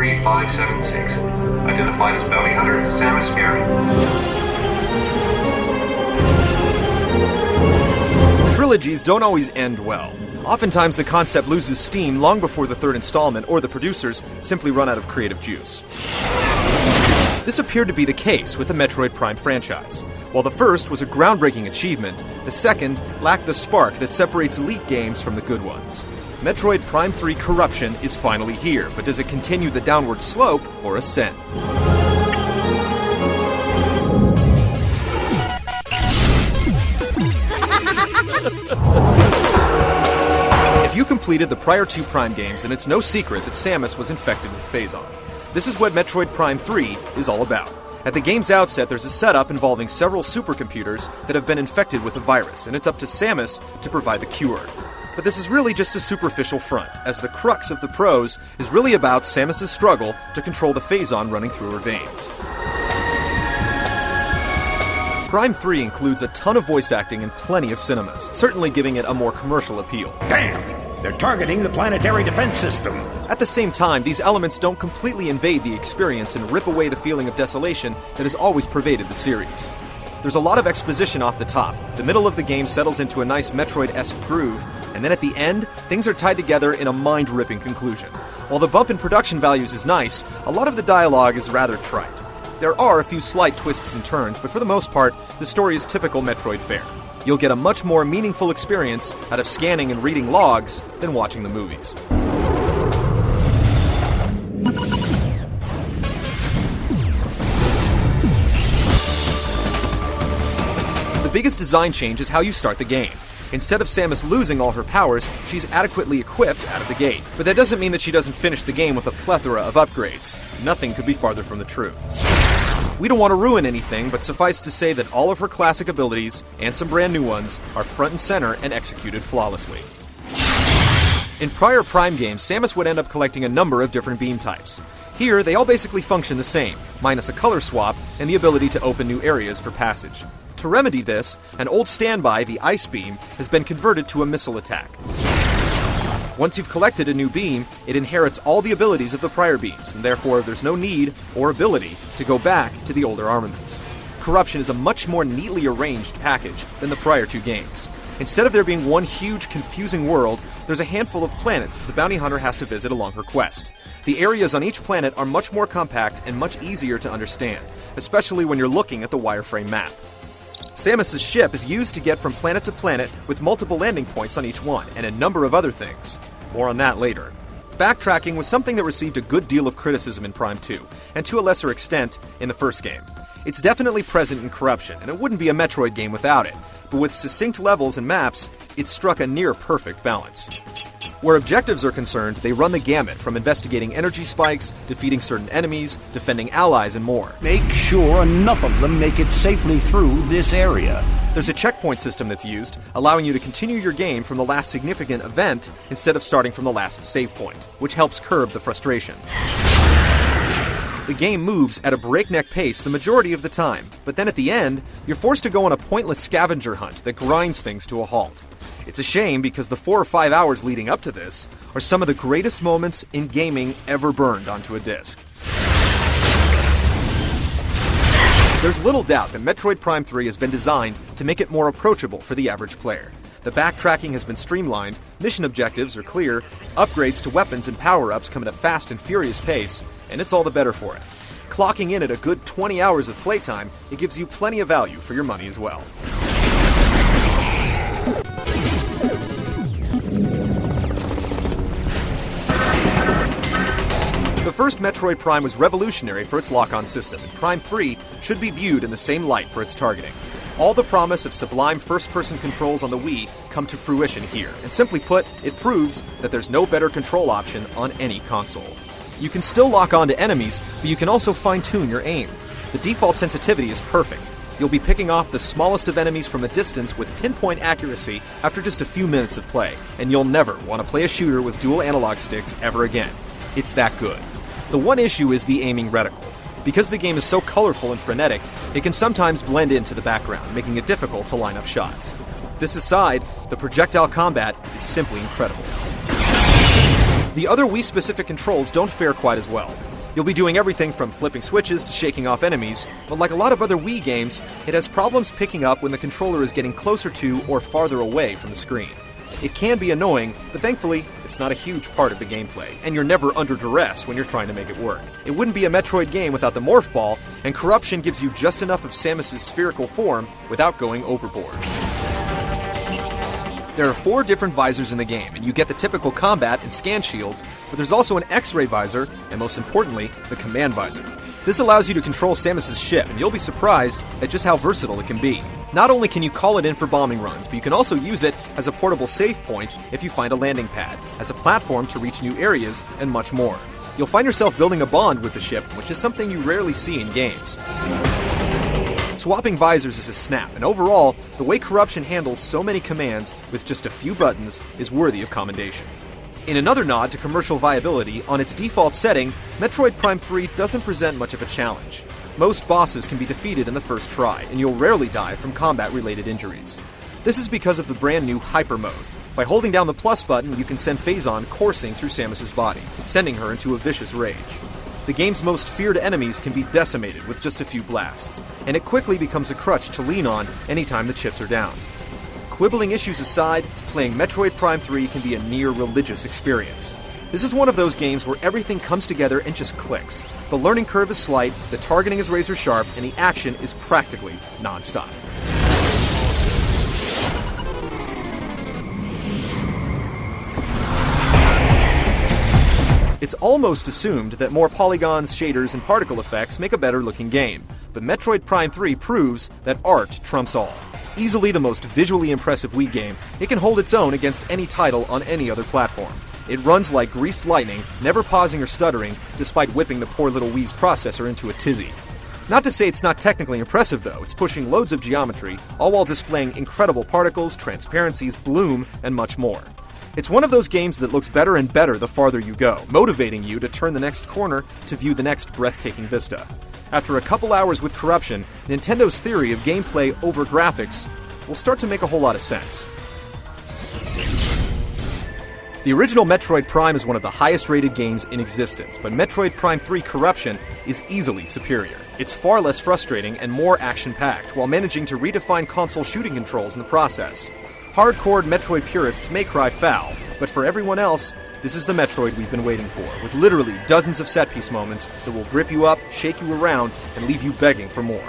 3576. Identified as bounty hunter Samus Aran. Trilogies don't always end well. Oftentimes the concept loses steam long before the third installment, or the producers simply run out of creative juice. This appeared to be the case with the Metroid Prime franchise. While the first was a groundbreaking achievement, the second lacked the spark that separates elite games from the good ones. Metroid Prime 3 Corruption is finally here, but does it continue the downward slope or ascend? If you completed the prior two Prime games, then it's no secret that Samus was infected with Phazon. This is what Metroid Prime 3 is all about. At the game's outset, there's a setup involving several supercomputers that have been infected with the virus, and it's up to Samus to provide the cure. But this is really just a superficial front, as the crux of the prose is really about Samus' struggle to control the Phazon running through her veins. Prime 3 includes a ton of voice acting and plenty of cinemas, certainly giving it a more commercial appeal. Damn! They're targeting the planetary defense system. At the same time, these elements don't completely invade the experience and rip away the feeling of desolation that has always pervaded the series. There's a lot of exposition off the top. The middle of the game settles into a nice Metroid-esque groove, and then at the end, things are tied together in a mind-ripping conclusion. While the bump in production values is nice, a lot of the dialogue is rather trite. There are a few slight twists and turns, but for the most part, the story is typical Metroid fare. You'll get a much more meaningful experience out of scanning and reading logs than watching the movies. The biggest design change is how you start the game. Instead of Samus losing all her powers, she's adequately equipped out of the gate. But that doesn't mean that she doesn't finish the game with a plethora of upgrades. Nothing could be farther from the truth. We don't want to ruin anything, but suffice to say that all of her classic abilities, and some brand new ones, are front and center and executed flawlessly. In prior Prime games, Samus would end up collecting a number of different beam types. Here, they all basically function the same, minus a color swap and the ability to open new areas for passage. To remedy this, an old standby, the Ice Beam, has been converted to a missile attack. Once you've collected a new beam, it inherits all the abilities of the prior beams, and therefore there's no need or ability to go back to the older armaments. Corruption is a much more neatly arranged package than the prior two games. Instead of there being one huge, confusing world, there's a handful of planets that the bounty hunter has to visit along her quest. The areas on each planet are much more compact and much easier to understand, especially when you're looking at the wireframe map. Samus' ship is used to get from planet to planet with multiple landing points on each one, and a number of other things. More on that later. Backtracking was something that received a good deal of criticism in Prime 2, and to a lesser extent, in the first game. It's definitely present in Corruption, and it wouldn't be a Metroid game without it, but with succinct levels and maps, it struck a near-perfect balance. Where objectives are concerned, they run the gamut, from investigating energy spikes, defeating certain enemies, defending allies, and more. Make sure enough of them make it safely through this area. There's a checkpoint system that's used, allowing you to continue your game from the last significant event instead of starting from the last save point, which helps curb the frustration. The game moves at a breakneck pace the majority of the time, but then at the end, you're forced to go on a pointless scavenger hunt that grinds things to a halt. It's a shame because the 4 or 5 hours leading up to this are some of the greatest moments in gaming ever burned onto a disc. There's little doubt that Metroid Prime 3 has been designed to make it more approachable for the average player. The backtracking has been streamlined, mission objectives are clear, upgrades to weapons and power-ups come at a fast and furious pace, and it's all the better for it. Clocking in at a good 20 hours of playtime, it gives you plenty of value for your money as well. The first Metroid Prime was revolutionary for its lock-on system, and Prime 3 should be viewed in the same light for its targeting. All the promise of sublime first-person controls on the Wii come to fruition here, and simply put, it proves that there's no better control option on any console. You can still lock on to enemies, but you can also fine-tune your aim. The default sensitivity is perfect. You'll be picking off the smallest of enemies from a distance with pinpoint accuracy after just a few minutes of play, and you'll never want to play a shooter with dual analog sticks ever again. It's that good. The one issue is the aiming reticle. Because the game is so colorful and frenetic, it can sometimes blend into the background, making it difficult to line up shots. This aside, the projectile combat is simply incredible. The other Wii-specific controls don't fare quite as well. You'll be doing everything from flipping switches to shaking off enemies, but like a lot of other Wii games, it has problems picking up when the controller is getting closer to or farther away from the screen. It can be annoying, but thankfully, it's not a huge part of the gameplay, and you're never under duress when you're trying to make it work. It wouldn't be a Metroid game without the Morph Ball, and Corruption gives you just enough of Samus's spherical form without going overboard. There are 4 different visors in the game, and you get the typical combat and scan shields, but there's also an X-ray visor, and most importantly, the command visor. This allows you to control Samus's ship, and you'll be surprised at just how versatile it can be. Not only can you call it in for bombing runs, but you can also use it as a portable save point if you find a landing pad, as a platform to reach new areas, and much more. You'll find yourself building a bond with the ship, which is something you rarely see in games. Swapping visors is a snap, and overall, the way Corruption handles so many commands with just a few buttons is worthy of commendation. In another nod to commercial viability, on its default setting, Metroid Prime 3 doesn't present much of a challenge. Most bosses can be defeated in the first try, and you'll rarely die from combat-related injuries. This is because of the brand new Hyper Mode. By holding down the plus button, you can send Phazon coursing through Samus's body, sending her into a vicious rage. The game's most feared enemies can be decimated with just a few blasts, and it quickly becomes a crutch to lean on anytime the chips are down. Quibbling issues aside, playing Metroid Prime 3 can be a near-religious experience. This is one of those games where everything comes together and just clicks. The learning curve is slight, the targeting is razor-sharp, and the action is practically non-stop. It's almost assumed that more polygons, shaders, and particle effects make a better-looking game, but Metroid Prime 3 proves that art trumps all. Easily the most visually impressive Wii game, it can hold its own against any title on any other platform. It runs like greased lightning, never pausing or stuttering, despite whipping the poor little Wii's processor into a tizzy. Not to say it's not technically impressive though, it's pushing loads of geometry, all while displaying incredible particles, transparencies, bloom, and much more. It's one of those games that looks better and better the farther you go, motivating you to turn the next corner to view the next breathtaking vista. After a couple hours with Corruption, Nintendo's theory of gameplay over graphics will start to make a whole lot of sense. The original Metroid Prime is one of the highest rated games in existence, but Metroid Prime 3 Corruption is easily superior. It's far less frustrating and more action-packed, while managing to redefine console shooting controls in the process. Hardcore Metroid purists may cry foul, but for everyone else, this is the Metroid we've been waiting for, with literally dozens of set-piece moments that will grip you up, shake you around, and leave you begging for more.